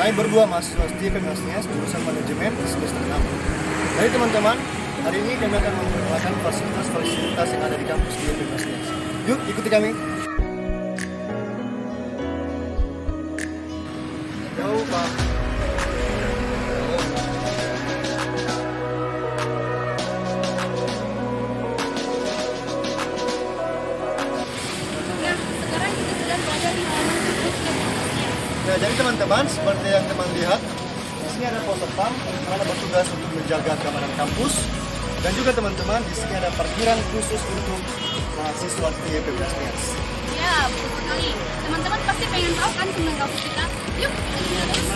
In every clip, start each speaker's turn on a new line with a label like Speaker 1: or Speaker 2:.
Speaker 1: Kami berdua mahasiswa setia Pemnasnias jurusan manajemen semester 6. Jadi teman-teman, hari ini kami akan memperkenalkan fasilitas-fasilitas yang ada di kampus setia Pemnasnias. Yuk, ikuti kami. Jauh, Pak. Nah, jadi teman-teman, seperti yang teman lihat, di sini ada pos satpam yang mana bertugas untuk menjaga keamanan kampus, dan juga teman-teman di sini ada parkiran khusus untuk mahasiswa setia Pemnasnias.
Speaker 2: Ya, betul sekali. Teman-teman pasti pengen tahu kan tentang kampus kita. Yuk, kita lihat guys.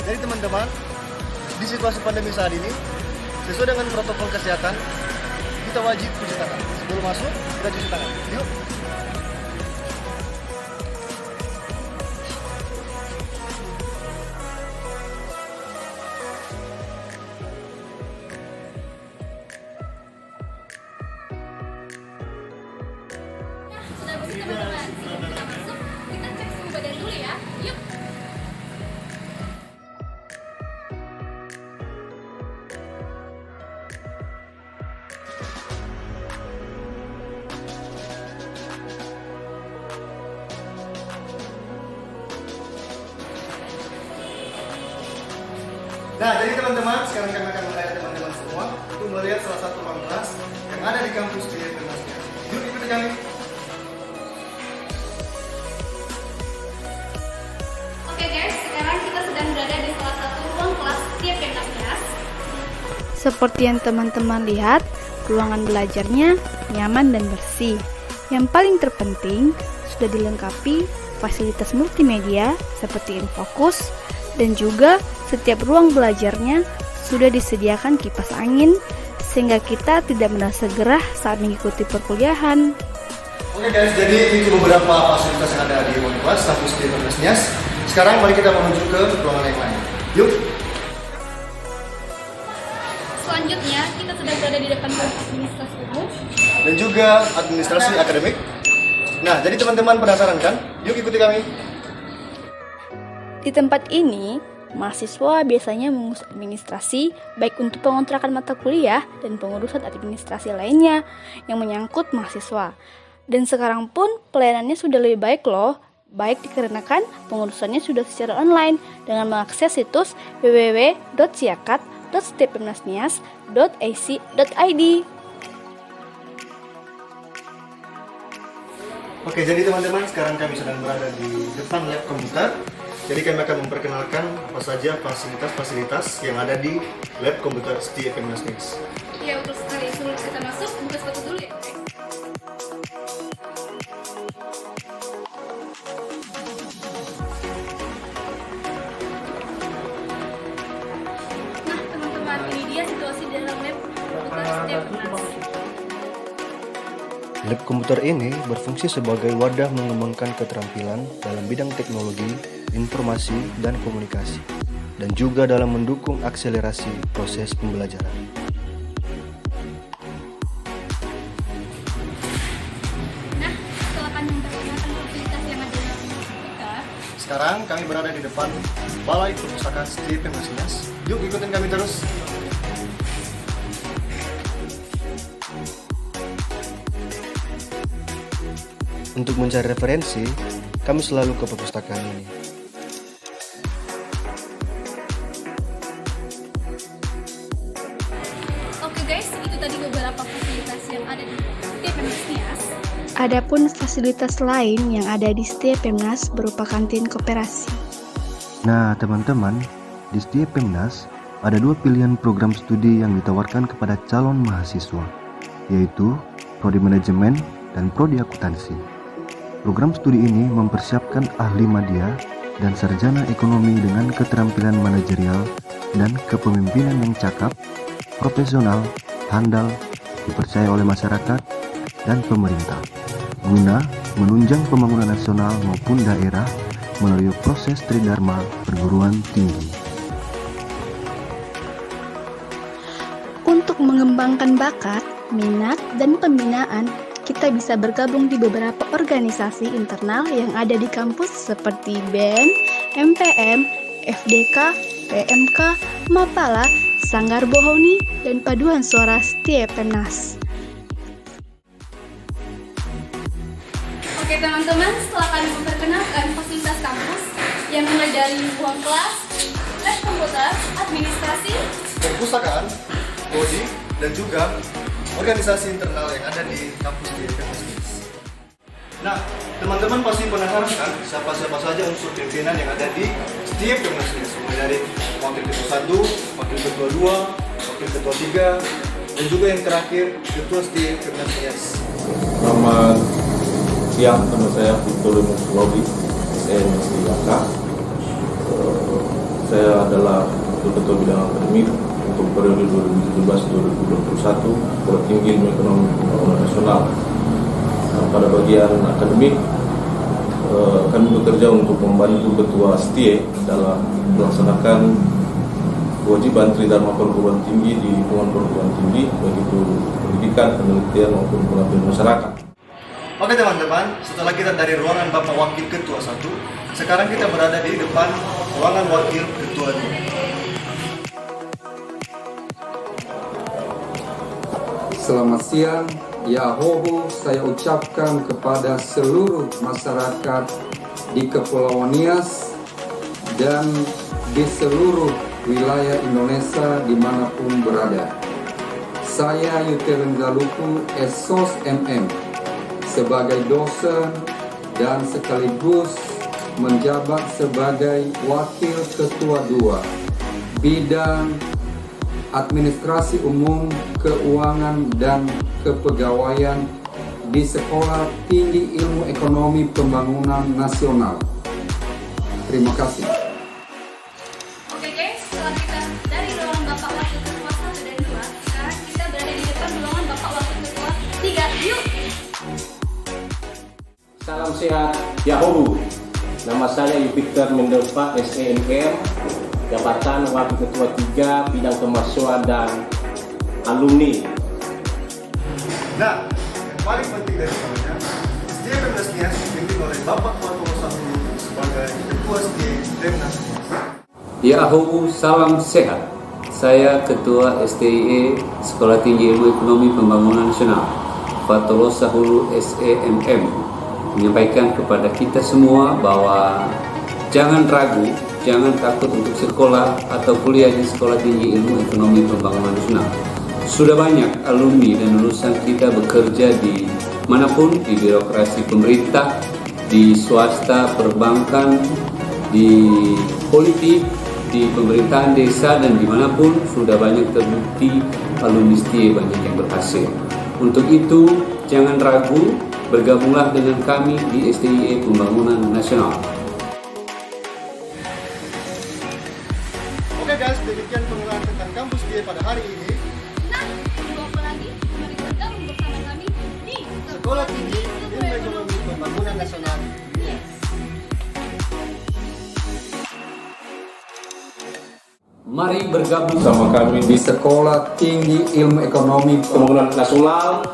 Speaker 1: Jadi teman-teman, di situasi pandemi saat ini, sesuai dengan protokol kesehatan, kita wajib cuci tangan. Sebelum masuk, kita cuci tangan. Yuk.
Speaker 2: Sudah bersih teman-teman. Sebelum kita masuk, kita cek suhu badan dulu ya. Yuk.
Speaker 1: Nah, jadi teman-teman, sekarang kami akan mengajak teman-teman semua untuk melihat salah satu ruang kelas yang ada di kampus setia Pemnasnias. Yuk, ikuti kami.
Speaker 2: Oke guys, sekarang kita sedang berada di salah satu ruang kelas setia Pemnasnias.
Speaker 3: Seperti yang teman-teman lihat, ruangan belajarnya nyaman dan bersih. Yang paling terpenting, sudah dilengkapi fasilitas multimedia seperti Infocus, dan juga setiap ruang belajarnya sudah disediakan kipas angin sehingga kita tidak merasa gerah saat mengikuti perkuliahan.
Speaker 1: Oke guys, jadi itu beberapa fasilitas yang ada di ruang kelas kampus setia Pemnasnias. Sekarang mari kita menuju ke ruangan yang lain. Yuk.
Speaker 2: Selanjutnya, kita sudah berada di depan ruang administrasi umum.
Speaker 1: Dan juga administrasi akademik. Nah, jadi teman-teman penasaran kan? Yuk ikuti kami.
Speaker 3: Di tempat ini, mahasiswa biasanya mengurus administrasi baik untuk pengontrakan mata kuliah dan pengurusan administrasi lainnya yang menyangkut mahasiswa. Dan sekarang pun pelayanannya sudah lebih baik loh, baik dikarenakan pengurusannya sudah secara online dengan mengakses situs www.siakat.stepemnasnias.ac.id.
Speaker 1: Oke, jadi teman-teman, sekarang kami sedang berada di depan lab komputer. Jadi kami akan memperkenalkan apa saja fasilitas-fasilitas yang ada di lab komputer setia Pemnasnias.
Speaker 2: Ya, betul sekali. Sebelum kita masuk, buka sepatu dulu ya. Nah, teman-teman, ini dia situasi di dalam lab komputer setia Pemnasnias.
Speaker 4: Lab komputer ini berfungsi sebagai wadah mengembangkan keterampilan dalam bidang teknologi, informasi, dan komunikasi, dan juga dalam mendukung akselerasi proses pembelajaran.
Speaker 2: Nah, setelah kami memperkenalkan fasilitas yang ada dalam kampus kita,
Speaker 1: Sekarang kami berada di depan Balai Perpustakaan setia Pemnasnias. Yuk ikutin kami terus.
Speaker 4: Untuk mencari referensi, kami selalu ke perpustakaan ini.
Speaker 2: oke guys, itu tadi beberapa fasilitas yang ada di setia Pemnasnias.
Speaker 3: Adapun fasilitas lain yang ada di setia Pemnas berupa kantin koperasi.
Speaker 4: Nah, teman-teman, di setiap Pemnas ada dua pilihan program studi yang ditawarkan kepada calon mahasiswa, yaitu Prodi Manajemen dan Prodi Akuntansi. Program studi ini mempersiapkan ahli madya dan sarjana ekonomi dengan keterampilan manajerial dan kepemimpinan yang cakap, profesional, handal, dipercaya oleh masyarakat dan pemerintah, guna menunjang pembangunan nasional maupun daerah melalui proses tridharma perguruan tinggi.
Speaker 3: Untuk mengembangkan bakat, minat, dan pembinaan, kita bisa bergabung di beberapa organisasi internal yang ada di kampus seperti BEM, MPM, FDK, PMK, Mapala, Sanggar Bohoni, dan Paduan Suara Setia Pemnas.
Speaker 2: Oke teman-teman, setelah kami memperkenalkan fasilitas kampus yang mulai dari ruang kelas, lab komputer, administrasi,
Speaker 1: perpustakaan, prodi, dan juga organisasi internal yang ada di kampus di FMNAS. Nah, teman-teman pasti penasaran siapa-siapa saja unsur pimpinan yang ada di setiap FMNAS, mulai dari wakil ketua 1, wakil ketua 2, wakil ketua 3, dan juga yang terakhir ketua setiap FMNAS.
Speaker 5: Selamat siang, nama saya Victor Muslobi, SMSIAK. Saya adalah ketua bidang akademik untuk periode 2017-2021 Sekolah Tinggi Ilmu Ekonomi Pembangunan Nasional. Nah, pada bagian akademik, kami bekerja untuk membantu Ketua STIE dalam melaksanakan kewajiban Tridharma perguruan tinggi di lingkungan perguruan tinggi, baik itu pendidikan, penelitian maupun pengabdian masyarakat.
Speaker 1: Oke teman-teman, setelah kita dari ruangan Bapak Wakil Ketua 1, sekarang kita berada di depan ruangan Wakil Ketua 2.
Speaker 6: Selamat siang, Yahoho saya ucapkan kepada seluruh masyarakat di Kepulauan Nias dan di seluruh wilayah Indonesia dimanapun berada. Saya Yuteren Galuku, SOS MM, sebagai dosen dan sekaligus menjabat sebagai Wakil Ketua 2 Bidang Administrasi Umum, Keuangan, dan Kepegawaian di Sekolah Tinggi Ilmu Ekonomi Pembangunan Nasional. Terima kasih.
Speaker 2: Oke guys, setelah kita dari ruangan Bapak Wakil Ketua 1 dan 2, sekarang kita berada di depan ruangan Bapak Wakil Ketua 3. Yuk!
Speaker 7: Salam sehat, Yahobu. Nama saya Yupiter Mendelpa, SEMM, Jabatan Wakil Ketua 3 Bidang Kemahasiswaan dan Alumni.
Speaker 1: Nah, yang paling penting dari semuanya, STIE Pemnas Nias dipimpin oleh Bapak Wakil 1 sebagai Ketua STIE Pemnas Nias.
Speaker 8: Yahobu, salam sehat. Saya Ketua STIE Sekolah Tinggi Ilmu Ekonomi Pembangunan Nasional, Fatolosa Hulu SEMM, menyampaikan kepada kita semua bahwa jangan ragu, jangan takut untuk sekolah atau kuliah di Sekolah Tinggi Ilmu Ekonomi Pembangunan Nasional. Sudah banyak alumni dan lulusan kita bekerja di manapun, di birokrasi pemerintah, di swasta, perbankan, di politik, di pemerintahan desa, dan dimanapun sudah banyak terbukti alumni STIE banyak yang berhasil. Untuk itu, jangan ragu, bergabunglah dengan kami di STIE Pembangunan Nasional.
Speaker 1: Oke guys, demikian pengenalan tentang kampus STIE pada hari ini.
Speaker 2: Nah, tunggu apa lagi? Mari bergabung bersama kami di
Speaker 1: Sekolah Tinggi Ilmu Ekonomi Pembangunan Nasional.
Speaker 2: Yes.
Speaker 8: Mari bergabung
Speaker 7: Bersama kami
Speaker 6: Di
Speaker 7: di
Speaker 6: Sekolah Tinggi Ilmu Ekonomi
Speaker 7: Pembangunan Nasional,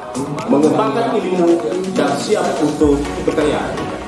Speaker 7: mengembangkan ilmu dan siap untuk kekayaan.